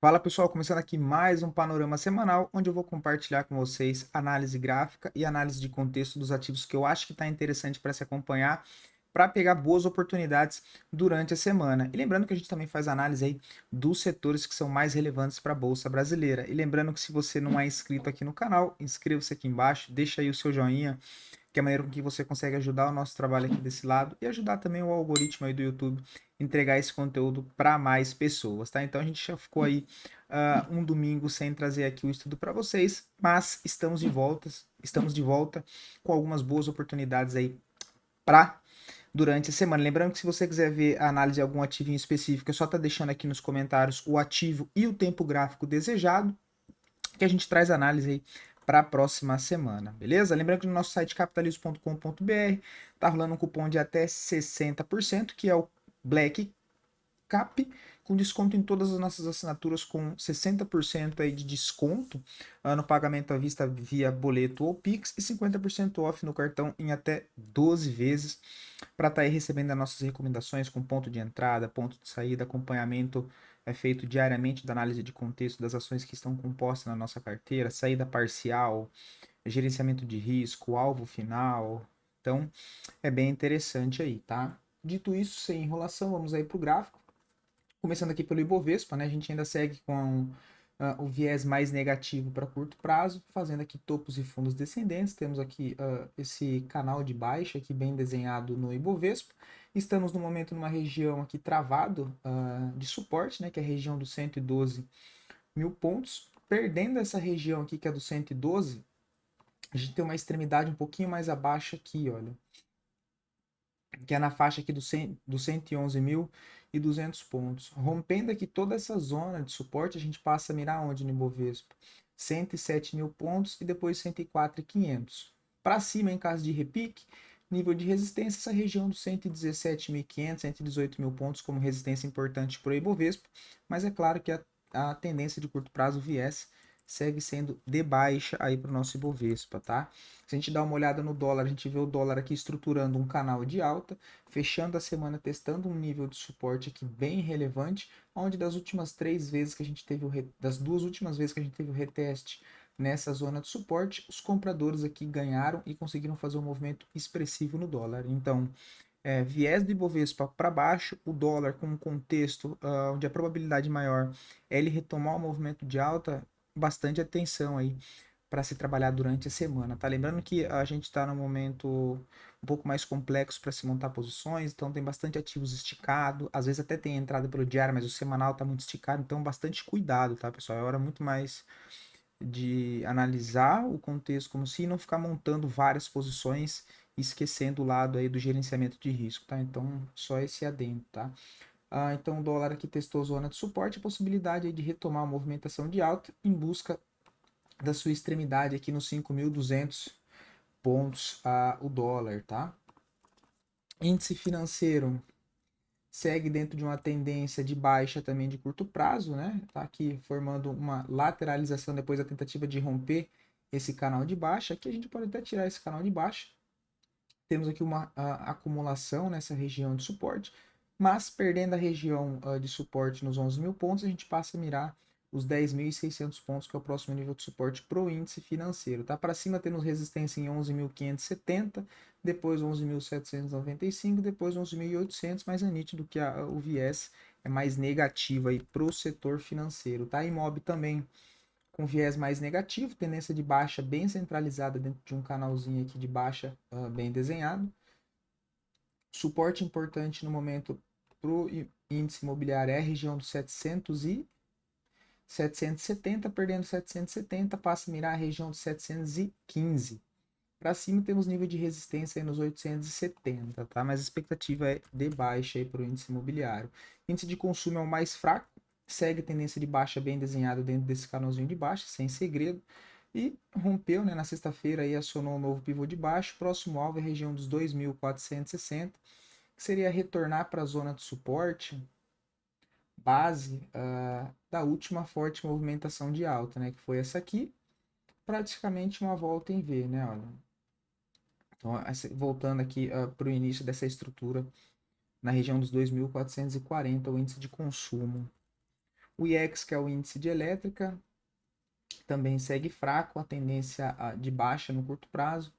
Fala pessoal, começando aqui mais um panorama semanal, onde eu vou compartilhar com vocês análise gráfica e análise de contexto dos ativos que eu acho que está interessante para se acompanhar, para pegar boas oportunidades durante a semana. E lembrando que a gente também faz análise aí dos setores que são mais relevantes para a Bolsa Brasileira. E lembrando que se você não é inscrito aqui no canal, inscreva-se aqui embaixo, deixa aí o seu joinha, que é a maneira com que você consegue ajudar o nosso trabalho aqui desse lado e ajudar também o algoritmo aí do YouTube a entregar esse conteúdo para mais pessoas, tá? Então a gente já ficou aí um domingo sem trazer aqui o estudo para vocês, mas estamos de volta com algumas boas oportunidades aí para durante a semana. Lembrando que se você quiser ver a análise de algum ativo em específico, é só tá deixando aqui nos comentários o ativo e o tempo gráfico desejado, que a gente traz análise aí para a próxima semana, beleza? Lembrando que no nosso site capitalismo.com.br tá rolando um cupom de até 60%, que é o Black Cap, com desconto em todas as nossas assinaturas, com 60% aí de desconto no pagamento à vista via boleto ou Pix e 50% off no cartão em até 12 vezes, para estar aí recebendo as nossas recomendações com ponto de entrada, ponto de saída, acompanhamento é feito diariamente da análise de contexto das ações que estão compostas na nossa carteira, saída parcial, gerenciamento de risco, alvo final. Então, é bem interessante aí, tá? Dito isso, sem enrolação, vamos aí para o gráfico. Começando aqui pelo Ibovespa, né? A gente ainda segue com o viés mais negativo para curto prazo, fazendo aqui topos e fundos descendentes. Temos aqui esse canal de baixa aqui bem desenhado no Ibovespa. Estamos no momento numa região aqui travado de suporte, né? Que é a região dos 112 mil pontos. Perdendo essa região aqui, que é do 112, a gente tem uma extremidade um pouquinho mais abaixo aqui, olha, que é na faixa aqui do 111.200 pontos. Rompendo aqui toda essa zona de suporte, a gente passa a mirar onde no Ibovespa? 107 mil pontos e depois 104.500. Para cima, em caso de repique, nível de resistência, essa região dos 117.500, 118 mil pontos como resistência importante para o Ibovespa, mas é claro que a tendência de curto prazo viés segue sendo de baixa aí para o nosso Ibovespa, tá? Se a gente dá uma olhada no dólar, a gente vê o dólar aqui estruturando um canal de alta, fechando a semana testando um nível de suporte aqui bem relevante, onde das últimas três vezes que a gente teve das duas últimas vezes que a gente teve o reteste nessa zona de suporte, os compradores aqui ganharam e conseguiram fazer um movimento expressivo no dólar. Então, viés do Ibovespa para baixo, o dólar com um contexto onde a probabilidade maior é ele retomar o movimento de alta, bastante atenção aí para se trabalhar durante a semana, tá? Lembrando que a gente está num momento um pouco mais complexo para se montar posições, então tem bastante ativos esticado, às vezes até tem entrada pelo diário, mas o semanal está muito esticado, então bastante cuidado, tá, pessoal? É hora muito mais de analisar o contexto como se não ficar montando várias posições e esquecendo o lado aí do gerenciamento de risco, tá? Então, só esse adendo, tá? Então, o dólar aqui testou zona de suporte, a possibilidade aí de retomar a movimentação de alta em busca da sua extremidade aqui nos 5.200 pontos o dólar, tá? Índice financeiro segue dentro de uma tendência de baixa também de curto prazo, né? Tá aqui formando uma lateralização depois da tentativa de romper esse canal de baixa. Aqui a gente pode até tirar esse canal de baixa. Temos aqui uma acumulação nessa região de suporte, mas perdendo a região de suporte nos 11 mil pontos, a gente passa a mirar os 10.600 pontos, que é o próximo nível de suporte para o índice financeiro. Tá? Para cima temos resistência em 11.570, depois 11.795, depois 11.800, mas é nítido que o viés é mais negativo para o setor financeiro. Tá? Imob também com viés mais negativo, tendência de baixa bem centralizada dentro de um canalzinho aqui de baixa bem desenhado. Suporte importante no momento para o índice imobiliário é a região dos 770, perdendo 770, passa a mirar a região dos 715. Para cima temos nível de resistência aí nos 870, tá? Mas a expectativa é de baixa para o índice imobiliário. Índice de consumo é o mais fraco, segue tendência de baixa bem desenhado dentro desse canalzinho de baixa, sem segredo. E rompeu, né, na sexta-feira e acionou um novo pivô de baixo. Próximo alvo é a região dos 2.460, que seria retornar para a zona de suporte base da última forte movimentação de alta, né, que foi essa aqui, praticamente uma volta em V, né, olha. Então, voltando aqui para o início dessa estrutura, na região dos 2.440, o índice de consumo. O IEX, que é o índice de elétrica, também segue fraco, a tendência de baixa no curto prazo.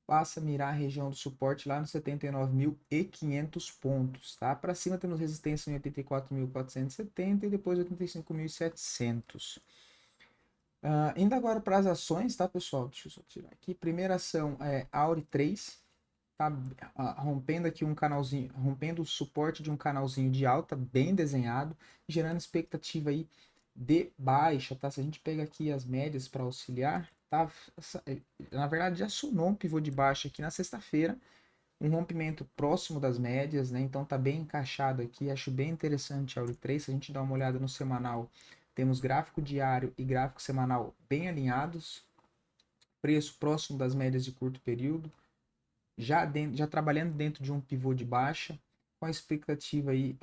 Passa a mirar a região do suporte lá nos 79.500 pontos, tá? Para cima temos resistência em 84.470 e depois 85.700. Indo agora para as ações, tá, pessoal? Deixa eu só tirar aqui. Primeira ação é Auri 3, tá rompendo aqui um canalzinho, rompendo o suporte de um canalzinho de alta bem desenhado, gerando expectativa aí de baixa, tá? Se a gente pega aqui as médias para auxiliar, tá? Na verdade já acionou um pivô de baixa aqui na sexta-feira, um rompimento próximo das médias, né? Então tá bem encaixado aqui, acho bem interessante a Auri 3. Se a gente dá uma olhada no semanal, temos gráfico diário e gráfico semanal bem alinhados, preço próximo das médias de curto período, já trabalhando dentro de um pivô de baixa, com a expectativa aí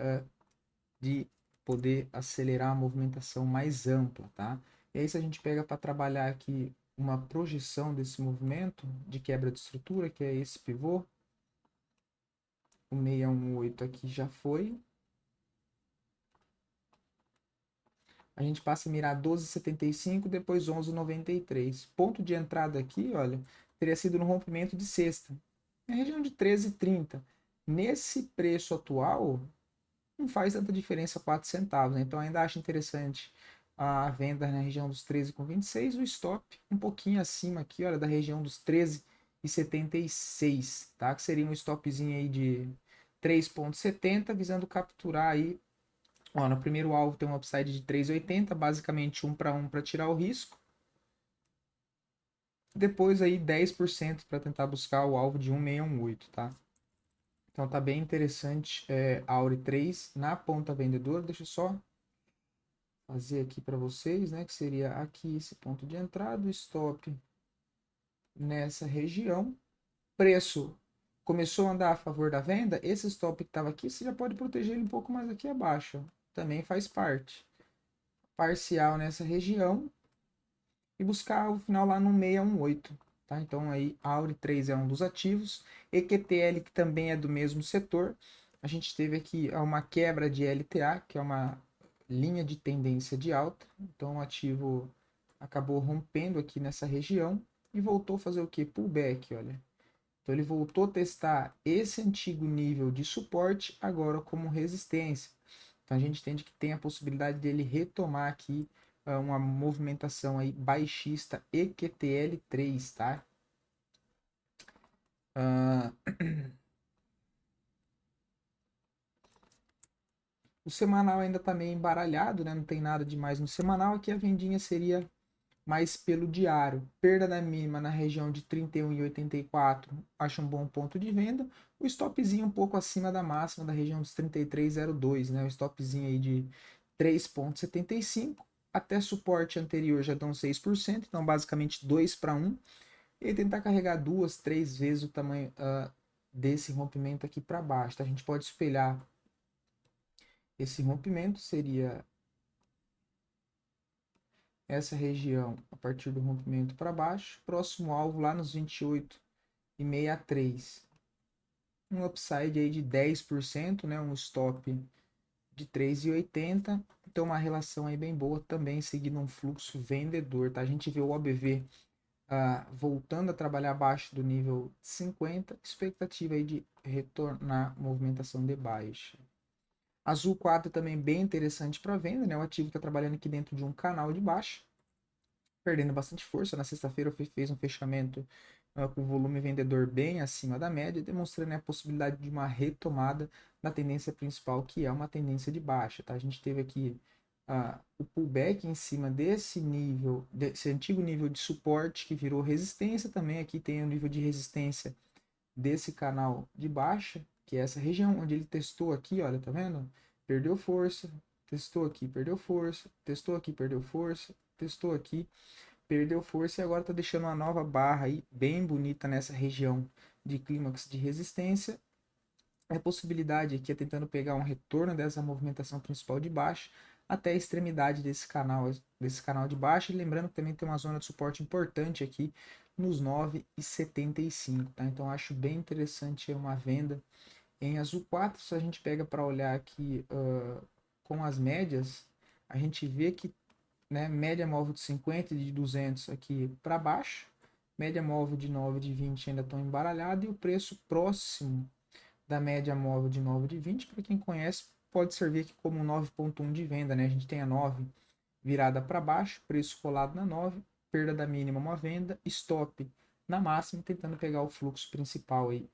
de poder acelerar a movimentação mais ampla, tá? E aí se a gente pega para trabalhar aqui uma projeção desse movimento de quebra de estrutura, que é esse pivô, o 618 aqui já foi. A gente passa a mirar 12,75, depois 11,93. Ponto de entrada aqui, olha, teria sido no rompimento de sexta, na região de 13,30. Nesse preço atual, não faz tanta diferença 4 centavos, né? Então ainda acho interessante a venda na região dos 13,26, o stop um pouquinho acima aqui, olha, da região dos 13,76, tá? Que seria um stopzinho aí de 3,70, visando capturar aí, ó, no primeiro alvo tem um upside de 3,80, basicamente 1 para tirar o risco. Depois aí 10% para tentar buscar o alvo de 1,618, tá? Então tá bem interessante a Auri 3 na ponta vendedora. Deixa eu só fazer aqui para vocês, né? Que seria aqui esse ponto de entrada, o stop nessa região. Preço começou a andar a favor da venda. Esse stop que estava aqui, você já pode proteger ele um pouco mais aqui abaixo. Também faz parte. Parcial nessa região e buscar o final lá no 618. Tá? Então aí a Auri 3 é um dos ativos. EQTL, que também é do mesmo setor. A gente teve aqui uma quebra de LTA, que é uma linha de tendência de alta. Então o ativo acabou rompendo aqui nessa região e voltou a fazer o que? Pullback, olha. Então ele voltou a testar esse antigo nível de suporte agora como resistência. Então a gente entende que tem a possibilidade dele retomar aqui uma movimentação aí baixista EQTL3, tá? Uh, o semanal ainda está meio embaralhado, né? Não tem nada demais no semanal. Aqui a vendinha seria mais pelo diário. Perda da mínima na região de 31,84, acho um bom ponto de venda. O stopzinho um pouco acima da máxima da região dos 33,02, né? O stopzinho aí de 3,75. Até suporte anterior já dão 6%, então basicamente 2 para 1. E tentar carregar 2, 3 vezes o tamanho desse rompimento aqui para baixo. Tá? A gente pode espelhar esse rompimento, seria essa região a partir do rompimento para baixo, próximo alvo lá nos 28,63. Um upside aí de 10%, né? Um stop de 3,80. Então uma relação aí bem boa também, seguindo um fluxo vendedor, tá? A gente vê o OBV voltando a trabalhar abaixo do nível 50, expectativa aí de retornar movimentação de baixa. Azul 4 também bem interessante para venda, né? O ativo está trabalhando aqui dentro de um canal de baixa, perdendo bastante força. Na sexta-feira fez um fechamento com volume vendedor bem acima da média, demonstrando, né, a possibilidade de uma retomada da tendência principal, que é uma tendência de baixa. Tá? A gente teve aqui o pullback em cima desse nível, desse antigo nível de suporte que virou resistência. Também aqui tem o nível de resistência desse canal de baixa, que é essa região onde ele testou aqui, olha, tá vendo? Perdeu força, testou aqui, perdeu força, testou aqui, perdeu força, testou aqui, perdeu força e agora está deixando uma nova barra aí bem bonita nessa região de clímax de resistência. A possibilidade aqui é tentando pegar um retorno dessa movimentação principal de baixo até a extremidade desse canal de baixo. E lembrando que também tem uma zona de suporte importante aqui nos 9,75, tá? Então acho bem interessante uma venda em azul 4. Se a gente pega para olhar aqui com as médias, a gente vê que, né, média móvel de 50 e de 200 aqui para baixo, média móvel de 9 e de 20 ainda estão embaralhados, e o preço próximo da média móvel de 9 e de 20, para quem conhece, pode servir aqui como 9,1 de venda, né? A gente tem a 9 virada para baixo, preço colado na 9, perda da mínima uma venda, stop na máxima, tentando pegar o fluxo principal aí,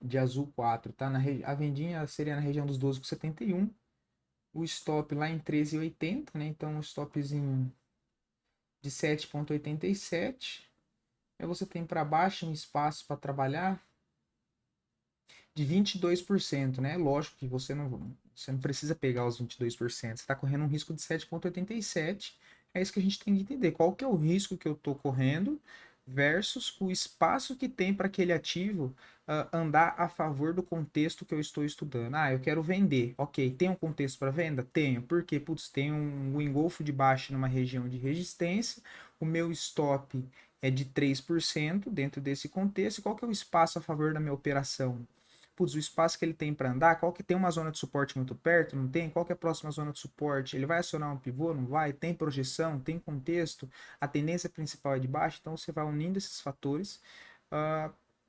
de azul 4, tá? A vendinha seria na região dos 12,71, o stop lá em 13,80, né? Então um stopzinho de 7,87. Aí você tem para baixo um espaço para trabalhar de 22%, né? Lógico que você não precisa pegar os 22%, você está correndo um risco de 7,87. É isso que a gente tem que entender. Qual que é o risco que eu estou correndo versus o espaço que tem para aquele ativo andar a favor do contexto que eu estou estudando. Ah, eu quero vender. Ok, tem um contexto para venda? Tenho. Por quê? Putz, tem um engolfo de baixa numa região de resistência, o meu stop é de 3% dentro desse contexto. E qual que é o espaço a favor da minha operação? Putz, o espaço que ele tem para andar, qual que tem uma zona de suporte muito perto, não tem? Qual que é a próxima zona de suporte? Ele vai acionar um pivô, não vai? Tem projeção, tem contexto, a tendência principal é de baixo, então você vai unindo esses fatores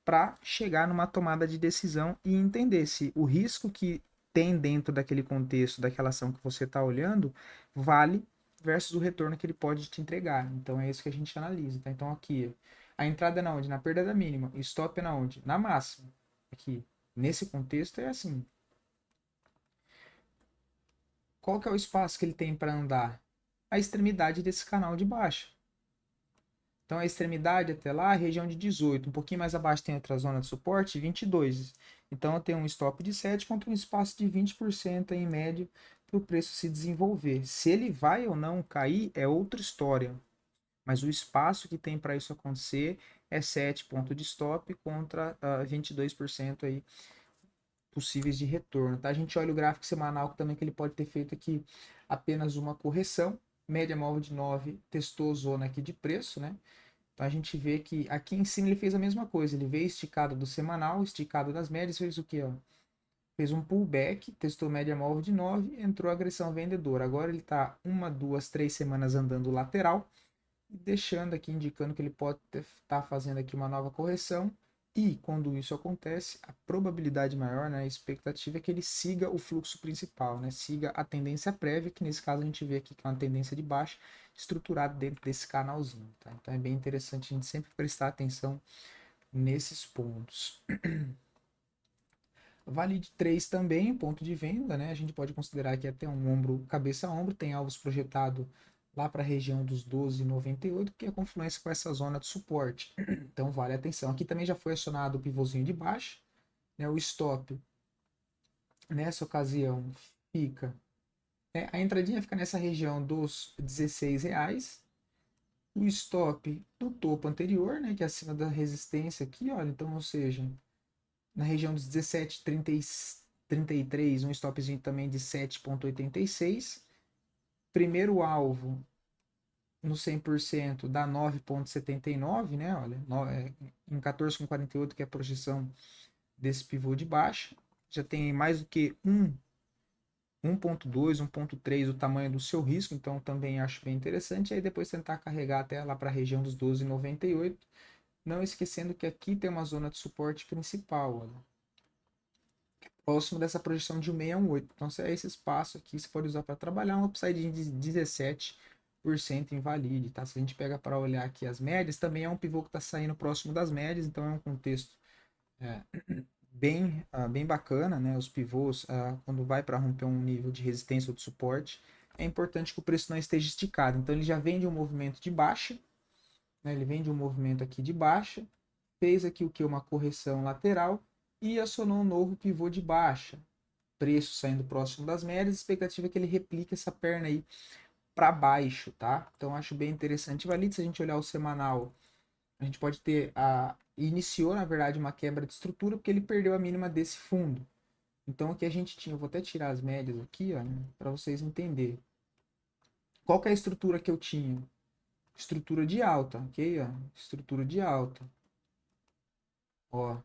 para chegar numa tomada de decisão e entender se o risco que tem dentro daquele contexto, daquela ação que você está olhando, vale versus o retorno que ele pode te entregar. Então é isso que a gente analisa, tá? Então aqui, a entrada é na onde? Na perda da mínima. O stop é na onde? Na máxima. Aqui. Nesse contexto é assim. Qual que é o espaço que ele tem para andar? A extremidade desse canal de baixo. Então a extremidade até lá, a região de 18. Um pouquinho mais abaixo tem outra zona de suporte, 22. Então eu tenho um stop de 7 contra um espaço de 20% em média para o preço se desenvolver. Se ele vai ou não cair é outra história. Mas o espaço que tem para isso acontecer é 7 pontos de stop contra 22% aí possíveis de retorno, tá? A gente olha o gráfico semanal também que ele pode ter feito aqui apenas uma correção, média móvel de 9, testou zona aqui de preço, né? Então a gente vê que aqui em cima ele fez a mesma coisa, ele veio esticado do semanal, esticado das médias, fez o que, ó? Fez um pullback, testou média móvel de 9, entrou agressão vendedora. Agora ele está uma, duas, 3 semanas andando lateral, deixando aqui, indicando que ele pode estar fazendo aqui uma nova correção. E quando isso acontece, a probabilidade maior, né, a expectativa é que ele siga o fluxo principal, né, siga a tendência prévia, que nesse caso a gente vê aqui que é uma tendência de baixa, estruturada dentro desse canalzinho. Tá? Então é bem interessante a gente sempre prestar atenção nesses pontos. Vale de 3 também, ponto de venda, né? A gente pode considerar que até um ombro, cabeça a ombro, tem alvos projetados lá para a região dos 12,98, que é a confluência com essa zona de suporte. Então vale a atenção. Aqui também já foi acionado o pivôzinho de baixo, né? O stop nessa ocasião fica, né? A entradinha fica nessa região dos R$ 16. O stop do topo anterior, né? Que é acima da resistência aqui, olha. Então, ou seja, na região dos 17,33, um stopzinho também de 7,86. Primeiro alvo no 100% dá 9,79, né? Olha, em 14,48, que é a projeção desse pivô de baixa. Já tem mais do que 1,2, 1,3 o tamanho do seu risco, então também acho bem interessante. Aí depois tentar carregar até lá para a região dos 12,98. Não esquecendo que aqui tem uma zona de suporte principal, olha, próximo dessa projeção de 1,618. Então, se é esse espaço aqui, você pode usar para trabalhar um upside de 17% invalide, tá? Se a gente pega para olhar aqui as médias, também é um pivô que está saindo próximo das médias, então é um contexto é, bem bacana, né? Os pivôs, quando vai para romper um nível de resistência ou de suporte, é importante que o preço não esteja esticado. Então, ele já vem de um movimento de baixa, né? Ele vem de um movimento aqui de baixa, fez aqui o que? Uma correção lateral e acionou um novo pivô de baixa. Preço saindo próximo das médias, expectativa é que ele replique essa perna aí para baixo, tá? Então acho bem interessante. Valide, se a gente olhar o semanal, a gente pode ter iniciou na verdade uma quebra de estrutura porque ele perdeu a mínima desse fundo. Então o que a gente tinha, eu vou até tirar as médias aqui, ó, né, para vocês entenderem. Qual que é a estrutura que eu tinha? Estrutura de alta, ok? Ó, estrutura de alta. Ó,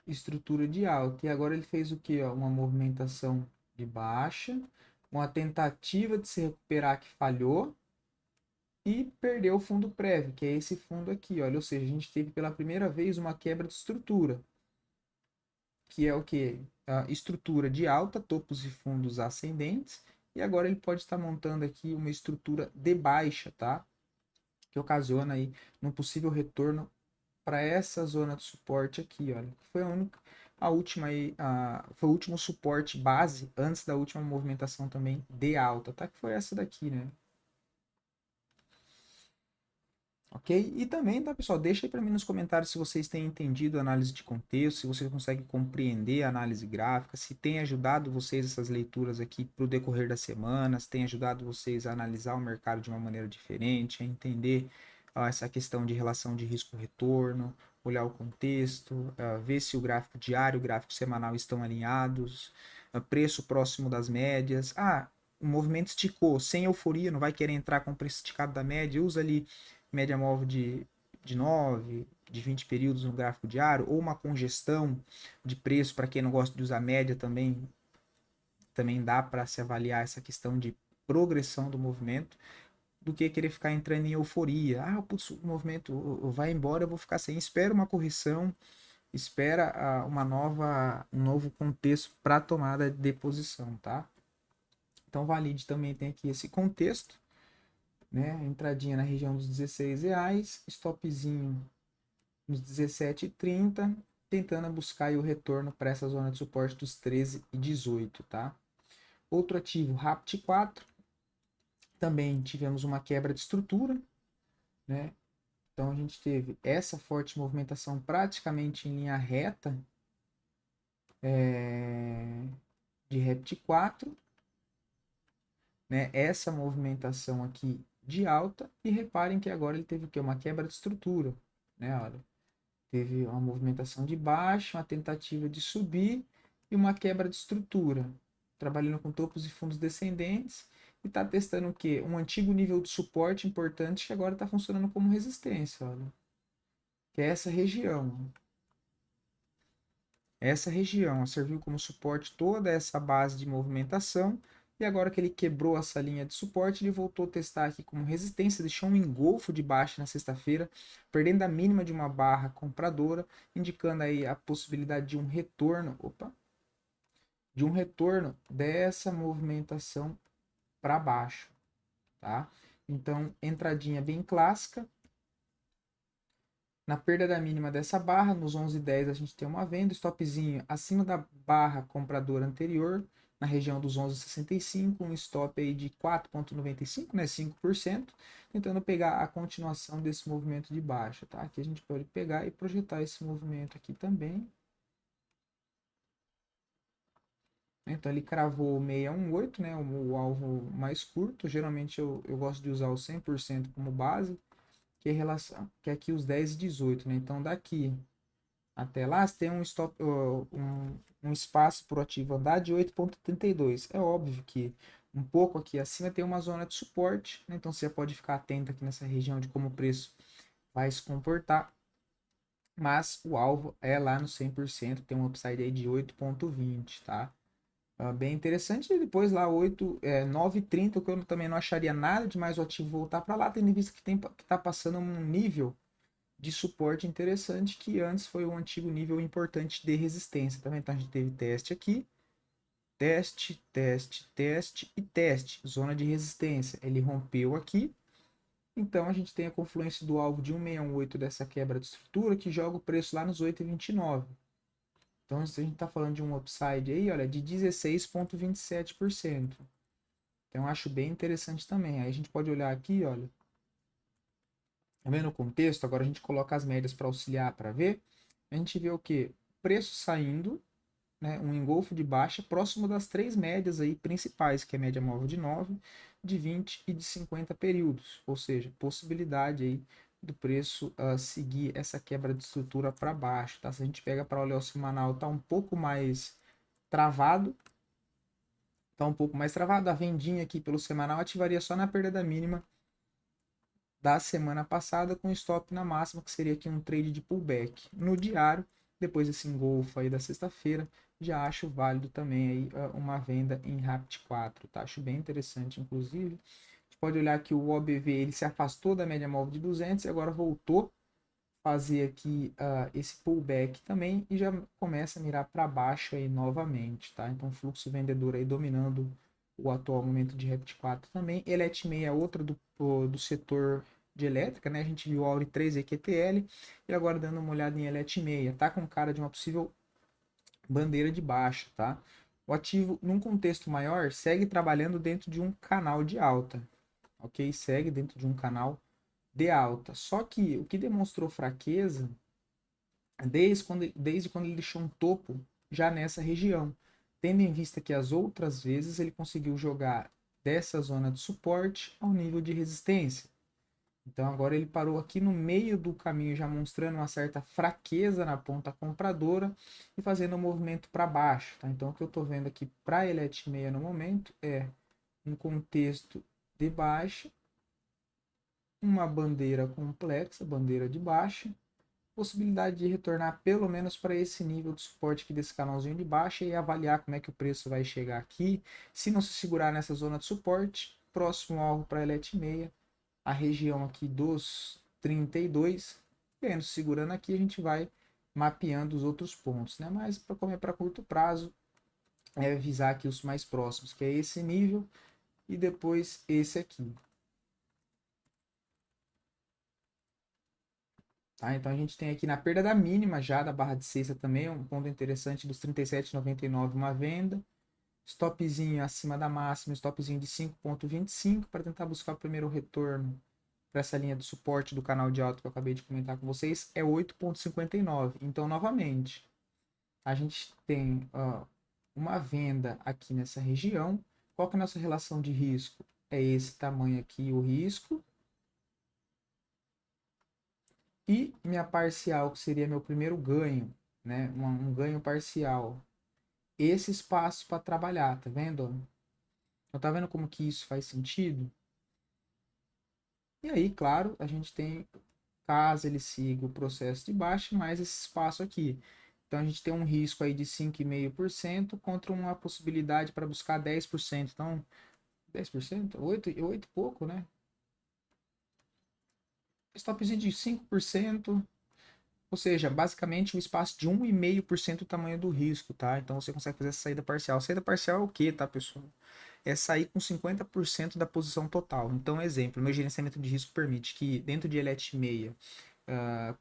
estrutura de alta. E agora ele fez o que? Ó? Uma movimentação de baixa, uma tentativa de se recuperar que falhou e perdeu o fundo prévio, que é esse fundo aqui, olha, ou seja, a gente teve pela primeira vez uma quebra de estrutura, que é o que? A estrutura de alta, topos e fundos ascendentes, e agora ele pode estar montando aqui uma estrutura de baixa, tá? Que ocasiona aí um possível retorno para essa zona de suporte aqui, olha. Foi a única, a última aí, foi o último suporte base antes da última movimentação também de alta, tá? Que foi essa daqui, né? Ok? E também, tá, pessoal? Deixa aí para mim nos comentários se vocês têm entendido a análise de contexto, se vocês conseguem compreender a análise gráfica, se tem ajudado vocês essas leituras aqui para o decorrer das semanas, tem ajudado vocês a analisar o mercado de uma maneira diferente, a entender essa questão de relação de risco-retorno, olhar o contexto, ver se o gráfico diário e o gráfico semanal estão alinhados, preço próximo das médias. O movimento esticou, sem euforia, não vai querer entrar com o preço esticado da média, usa ali média móvel de 9, de 20 períodos no gráfico diário, ou uma congestão de preço, para quem não gosta de usar média também dá para se avaliar essa questão de progressão do movimento, do que querer ficar entrando em euforia. Putz, o movimento vai embora, eu vou ficar sem. Espera uma correção, espera um novo contexto para tomada de posição, tá? Então, Valide também tem aqui esse contexto, né? Entradinha na região dos R$ 16, stopzinho nos 17,30, tentando buscar aí o retorno para essa zona de suporte dos 13 e 18, tá? Outro ativo, RAPT4, também tivemos uma quebra de estrutura, né? Então a gente teve essa forte movimentação praticamente em linha reta de RAPT4, né? Essa movimentação aqui de alta, e reparem que agora ele teve o quê? Uma quebra de estrutura, né? Olha, teve uma movimentação de baixa, uma tentativa de subir e uma quebra de estrutura, trabalhando com topos e fundos descendentes, e está testando o quê? Um antigo nível de suporte importante que agora está funcionando como resistência, olha, que é essa região. Essa região serviu como suporte toda essa base de movimentação, e agora que ele quebrou essa linha de suporte, ele voltou a testar aqui como resistência, deixou um engolfo de baixa na sexta-feira, perdendo a mínima de uma barra compradora, indicando aí a possibilidade de um retorno, de um retorno dessa movimentação para baixo, tá? Então, entradinha bem clássica. Na perda da mínima dessa barra, nos 11,10 a gente tem uma venda, stopzinho acima da barra compradora anterior, na região dos 11,65, um stop aí de 4,95, né, 5%, tentando pegar a continuação desse movimento de baixa, tá? Aqui a gente pode pegar e projetar esse movimento aqui também. Então ele cravou o 618, né, o alvo mais curto, geralmente eu gosto de usar o 100% como base, que é, relação, que é aqui os 10 e 18, né? Então daqui até lá você tem um stop, um espaço por ativo andar de 8,32. É óbvio que um pouco aqui acima tem uma zona de suporte, né? Então você pode ficar atento aqui nessa região de como o preço vai se comportar. Mas o alvo é lá no 100%, tem um upside aí de 8,20, tá? Bem interessante. E depois lá 9,30, que eu também não acharia nada demais o ativo voltar para lá, tendo em vista que está passando um nível de suporte interessante, que antes foi um antigo nível importante de resistência. Também então a gente teve teste aqui, teste, teste, teste e teste, zona de resistência. Ele rompeu aqui, então a gente tem a confluência do alvo de 1,68 dessa quebra de estrutura, que joga o preço lá nos 8,29. Então se a gente está falando de um upside aí, olha, de 16,27%. Então eu acho bem interessante também. Aí a gente pode olhar aqui, olha, tá vendo o contexto? Agora a gente coloca as médias para auxiliar para ver. A gente vê o que? Preço saindo, né, um engolfo de baixa próximo das três médias aí principais, que é a média móvel de 9, de 20 e de 50 períodos. Ou seja, possibilidade aí do preço seguir essa quebra de estrutura para baixo. Tá? Se a gente pega para olhar o semanal, tá um pouco mais travado. Tá um pouco mais travado. A vendinha aqui pelo semanal ativaria só na perda da mínima da semana passada, com stop na máxima, que seria aqui um trade de pullback. No diário, depois desse engolfo aí da sexta-feira, já acho válido também aí uma venda em RAPT4, tá? Acho bem interessante, inclusive. A gente pode olhar que o OBV ele se afastou da média móvel de 200 e agora voltou a fazer aqui esse pullback também e já começa a mirar para baixo aí novamente, tá? Então, fluxo vendedor aí dominando o atual momento de RAPT4 também. Elet6 é outra do setor de elétrica, né? A gente viu a Auri 3 e QTL e agora dando uma olhada em Elet6, tá com cara de uma possível bandeira de baixa, tá? O ativo, num contexto maior, segue trabalhando dentro de um canal de alta, ok? Segue dentro de um canal de alta. Só que o que demonstrou fraqueza desde quando ele deixou um topo já nessa região, tendo em vista que as outras vezes ele conseguiu jogar dessa zona de suporte ao nível de resistência. Então agora ele parou aqui no meio do caminho, já mostrando uma certa fraqueza na ponta compradora e fazendo um movimento para baixo. Tá? Então o que eu estou vendo aqui para a Elet6 no momento é um contexto de baixa, uma bandeira complexa, bandeira de baixa, possibilidade de retornar pelo menos para esse nível de suporte aqui desse canalzinho de baixa e avaliar como é que o preço vai chegar aqui. Se não se segurar nessa zona de suporte, próximo alvo para a Elet6, a região aqui dos 32, vendo, segurando aqui, a gente vai mapeando os outros pontos, né? Mas como é para curto prazo, é visar aqui os mais próximos, que é esse nível e depois esse aqui. Tá? Então a gente tem aqui na perda da mínima já da barra de cesta também, um ponto interessante dos 37,99 uma venda. Stopzinho acima da máxima, stopzinho de 5,25 para tentar buscar o primeiro retorno para essa linha de suporte do canal de alta que eu acabei de comentar com vocês, é 8,59. Então, novamente, a gente tem uma venda aqui nessa região. Qual que é a nossa relação de risco? É esse tamanho aqui, o risco. E minha parcial, que seria meu primeiro ganho, né? Um ganho parcial. Esse espaço para trabalhar, tá vendo? Então, tá vendo como que isso faz sentido? E aí, claro, a gente tem, caso ele siga o processo de baixa, mais esse espaço aqui. Então a gente tem um risco aí de 5,5% contra uma possibilidade para buscar 10%. Então, 10%? 8 e pouco, né? Stopzinho de 5%, ou seja, basicamente o espaço de 1,5% do tamanho do risco, tá? Então você consegue fazer essa saída parcial. Saída parcial é o quê, tá, pessoal? É sair com 50% da posição total. Então, exemplo, meu gerenciamento de risco permite que dentro de Elet meia,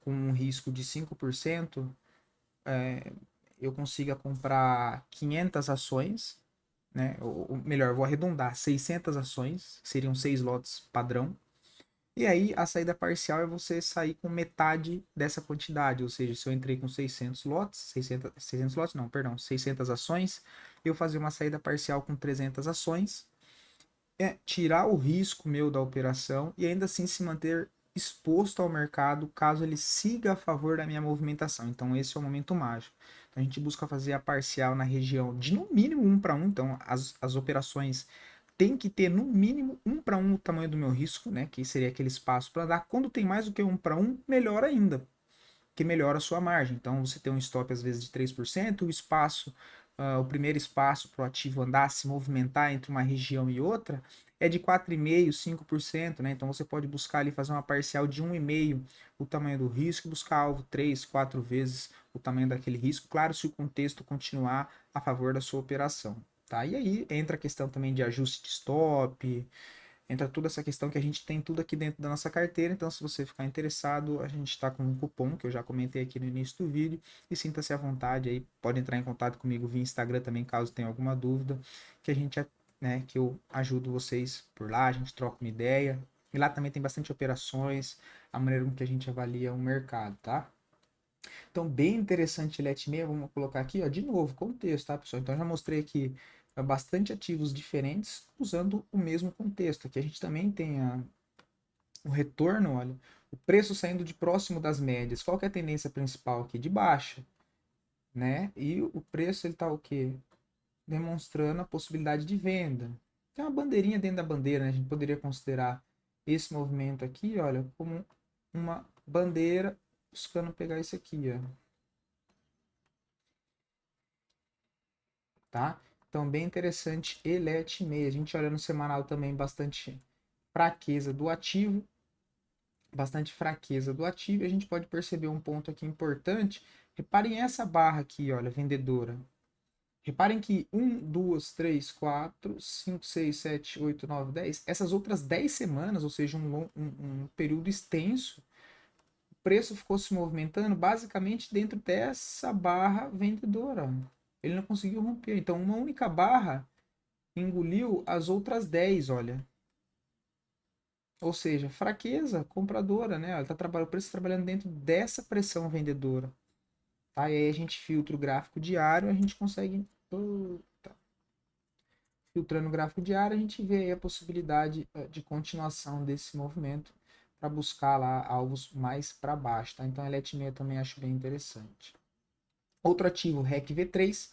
com um risco de 5%, eu consiga comprar 500 ações, né? Ou melhor, vou arredondar, 600 ações, que seriam 6 lotes padrão. E aí a saída parcial é você sair com metade dessa quantidade, ou seja, se eu entrei com 600 lotes, 600 lotes não, perdão, 600 ações, eu fazer uma saída parcial com 300 ações, tirar o risco meu da operação e ainda assim se manter exposto ao mercado caso ele siga a favor da minha movimentação. Então esse é o momento mágico. Então, a gente busca fazer a parcial na região de no mínimo 1 para 1. Então as operações têm que ter no mínimo 1 para 1 o tamanho do meu risco, né? Que seria aquele espaço para dar. Quando tem mais do que 1 para 1, melhor ainda, que melhora a sua margem. Então você tem um stop às vezes de 3%, o espaço, o primeiro espaço para o ativo andar, se movimentar entre uma região e outra, é de 4,5%, 5%, né? Então você pode buscar ali fazer uma parcial de 1,5 o tamanho do risco, buscar alvo 3, 4 vezes o tamanho daquele risco, claro, se o contexto continuar a favor da sua operação. Tá? E aí entra a questão também de ajuste de stop, entra toda essa questão que a gente tem tudo aqui dentro da nossa carteira. Então, se você ficar interessado, a gente está com um cupom que eu já comentei aqui no início do vídeo. E sinta-se à vontade aí, pode entrar em contato comigo via Instagram também, caso tenha alguma dúvida, que a gente, né, que eu ajudo vocês por lá, a gente troca uma ideia. E lá também tem bastante operações, a maneira com que a gente avalia o mercado, tá? Então, bem interessante o Let Me, vamos colocar aqui, ó, de novo, contexto, tá, pessoal? Então, já mostrei aqui bastante ativos diferentes usando o mesmo contexto. Aqui a gente também tem o retorno, olha, o preço saindo de próximo das médias. Qual que é a tendência principal aqui? De baixa, né? E o preço, ele tá o quê? Demonstrando a possibilidade de venda. Tem uma bandeirinha dentro da bandeira, né? A gente poderia considerar esse movimento aqui, olha, como uma bandeira buscando pegar isso aqui, ó. tá? Então, bem interessante, ELET6. A gente olha no semanal também bastante fraqueza do ativo, e a gente pode perceber um ponto aqui importante. Reparem essa barra aqui, olha, vendedora. Reparem que 1, 2, 3, 4, 5, 6, 7, 8, 9, 10, essas outras 10 semanas, ou seja, um período extenso, o preço ficou se movimentando basicamente dentro dessa barra vendedora. Ele não conseguiu romper. Então, uma única barra engoliu as outras 10, olha. Ou seja, fraqueza compradora, né? Ela tá trabalhando, o preço tá trabalhando dentro dessa pressão vendedora. Tá? E aí a gente filtra o gráfico diário, a gente consegue. Filtrando o gráfico diário, a gente vê aí a possibilidade de continuação desse movimento para buscar lá alvos mais para baixo. Tá? Então, a LET6 eu também acho bem interessante. Outro ativo, REC V3.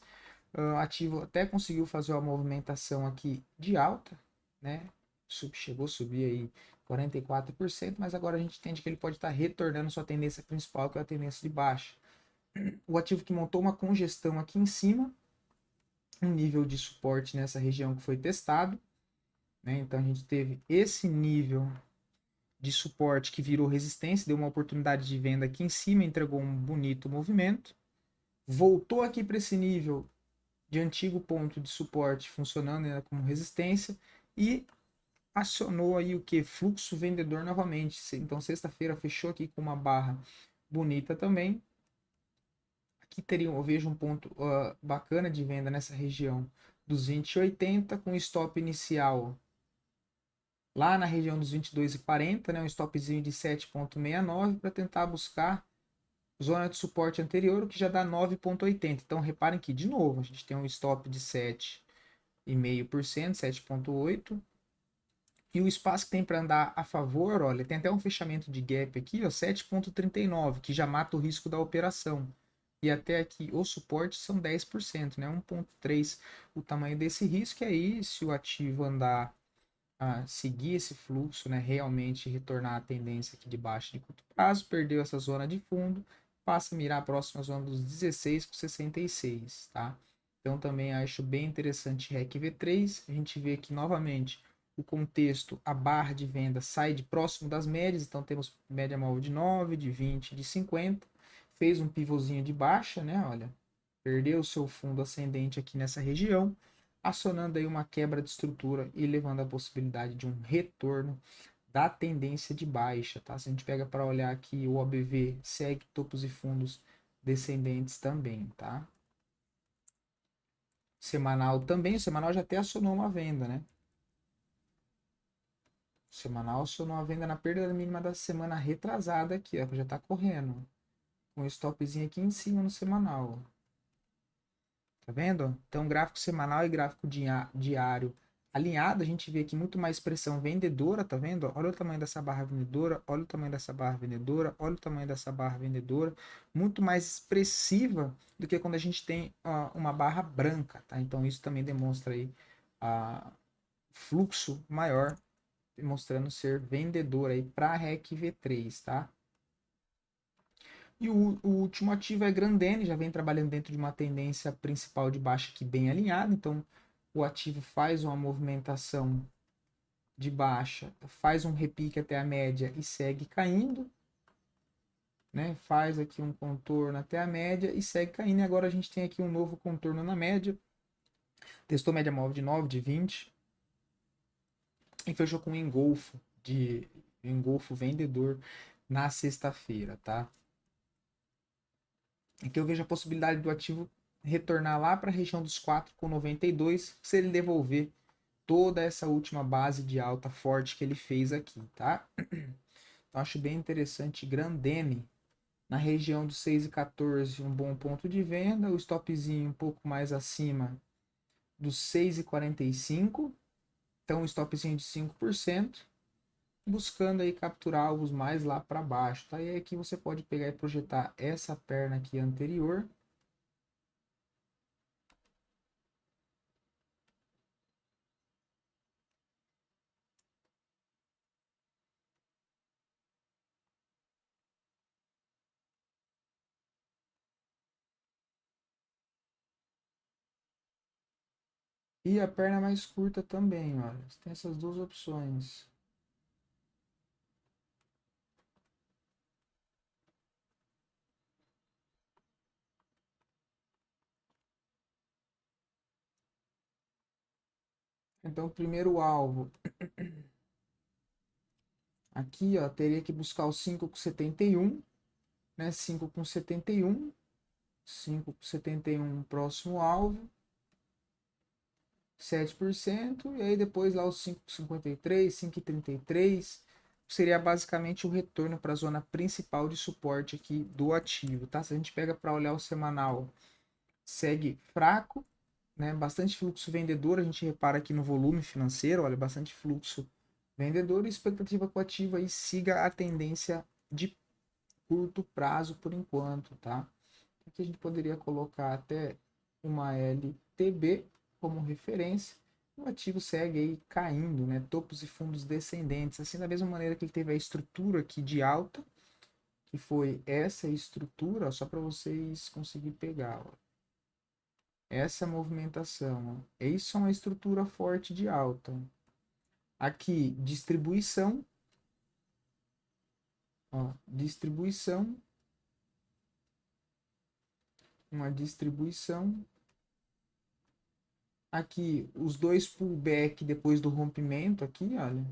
Ativo até conseguiu fazer uma movimentação aqui de alta, né? Chegou a subir aí 44%, mas agora a gente entende que ele pode estar retornando sua tendência principal, que é a tendência de baixa. O ativo que montou uma congestão aqui em cima, um nível de suporte nessa região que foi testado, né? Então a gente teve esse nível de suporte que virou resistência, deu uma oportunidade de venda aqui em cima, entregou um bonito movimento, voltou aqui para esse nível de antigo ponto de suporte funcionando ainda como resistência e acionou aí o que? Fluxo vendedor novamente. Então sexta-feira fechou aqui com uma barra bonita também. Aqui teria, eu vejo um ponto bacana de venda nessa região dos 20,80 com stop inicial lá na região dos 22,40, né, um stopzinho de 7,69 para tentar buscar zona de suporte anterior, o que já dá 9,80. Então reparem que, de novo, a gente tem um stop de 7,5%, 7,8%. E o espaço que tem para andar a favor, olha, tem até um fechamento de gap aqui, ó, 7,39, que já mata o risco da operação. E até aqui o suporte são 10%, né? 1,3 o tamanho desse risco. E aí, se o ativo andar a seguir esse fluxo, né, realmente retornar à tendência aqui de baixa de curto prazo, perdeu essa zona de fundo, passa a mirar a próxima zona dos 16,66, tá? Então também acho bem interessante REC V3. A gente vê aqui novamente o contexto, a barra de venda sai de próximo das médias, então temos média móvel de 9, de 20, de 50, fez um pivôzinho de baixa, né? Olha, perdeu o seu fundo ascendente aqui nessa região, acionando aí uma quebra de estrutura e levando a possibilidade de um retorno da tendência de baixa, tá? Se a gente pega para olhar aqui, o OBV segue topos e fundos descendentes também, tá? Semanal também, o semanal já até acionou uma venda, né? O semanal acionou uma venda na perda mínima da semana retrasada aqui, ó, que já tá correndo. Com um stopzinho aqui em cima no semanal. Tá vendo? Então, gráfico semanal e gráfico diário alinhado, a gente vê aqui muito mais pressão vendedora, tá vendo? Olha o tamanho dessa barra vendedora, olha o tamanho dessa barra vendedora, olha o tamanho dessa barra vendedora, muito mais expressiva do que quando a gente tem uma barra branca, tá? Então, isso também demonstra aí fluxo maior, demonstrando ser vendedor aí para REC V3, tá? E o último ativo é Grandene, já vem trabalhando dentro de uma tendência principal de baixa aqui bem alinhada. Então, o ativo faz uma movimentação de baixa, faz um repique até a média e segue caindo. Né? Faz aqui um contorno até a média e segue caindo. E agora a gente tem aqui um novo contorno na média. Testou média móvel de 9, de 20 e fechou com um engolfo vendedor na sexta-feira, tá? Aqui eu vejo a possibilidade do ativo retornar lá para a região dos 4,92 se ele devolver toda essa última base de alta forte que ele fez aqui, tá? Então acho bem interessante Grandene na região dos 6,14, um bom ponto de venda, o stopzinho um pouco mais acima dos 6,45, então um stopzinho de 5%, buscando aí capturar alvos mais lá para baixo, tá? E aí aqui você pode pegar e projetar essa perna aqui anterior E a perna mais curta também, olha. Você tem essas duas opções. Então, o primeiro alvo aqui, ó, teria que buscar o 5,71, né? 5,71. 5,71 próximo alvo, 7%, e aí depois lá os 5,53, 5,33, seria basicamente o retorno para a zona principal de suporte aqui do ativo, tá? Se a gente pega para olhar o semanal, segue fraco, né? Bastante fluxo vendedor, a gente repara aqui no volume financeiro, olha, bastante fluxo vendedor e expectativa que o ativo aí siga a tendência de curto prazo por enquanto, tá? Aqui a gente poderia colocar até uma LTB como referência. O ativo segue aí caindo, né? Topos e fundos descendentes. Assim, da mesma maneira que ele teve a estrutura aqui de alta, que foi essa estrutura, ó, só para vocês conseguirem pegar. Ó. Essa movimentação. Ó. Isso é uma estrutura forte de alta. Aqui, distribuição. Ó, distribuição. Uma distribuição. Aqui, os dois pullback depois do rompimento aqui, olha.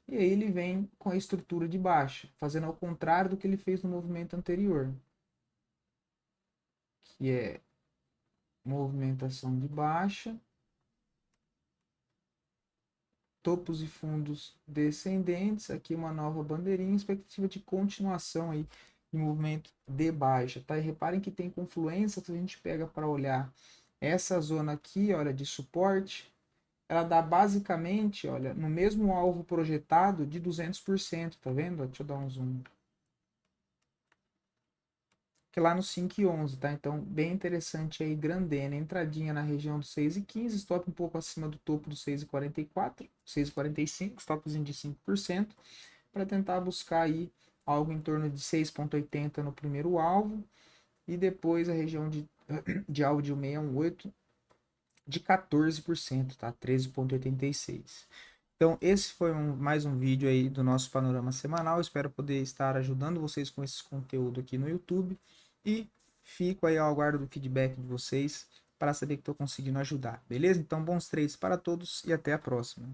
E aí ele vem com a estrutura de baixa, fazendo ao contrário do que ele fez no movimento anterior, que é movimentação de baixa, topos e fundos descendentes, aqui uma nova bandeirinha, expectativa de continuação aí de movimento de baixa, tá? E reparem que tem confluência, se a gente pega para olhar essa zona aqui, olha, de suporte, ela dá basicamente, olha, no mesmo alvo projetado de 200%, tá vendo? Deixa eu dar um zoom. Que é lá no 5 e 11, tá? Então, bem interessante aí, grandena, entradinha na região do 6,15, stop um pouco acima do topo do 6,44, 6,45, stopzinho de 5%, para tentar buscar aí algo em torno de 6,80 no primeiro alvo, e depois a região de alvo de 1618 de 14%, tá? 13,86. Então, esse foi mais um vídeo aí do nosso panorama semanal. Espero poder estar ajudando vocês com esse conteúdo aqui no YouTube. E fico aí ao aguardo do feedback de vocês para saber que estou conseguindo ajudar. Beleza? Então, bons trades para todos e até a próxima.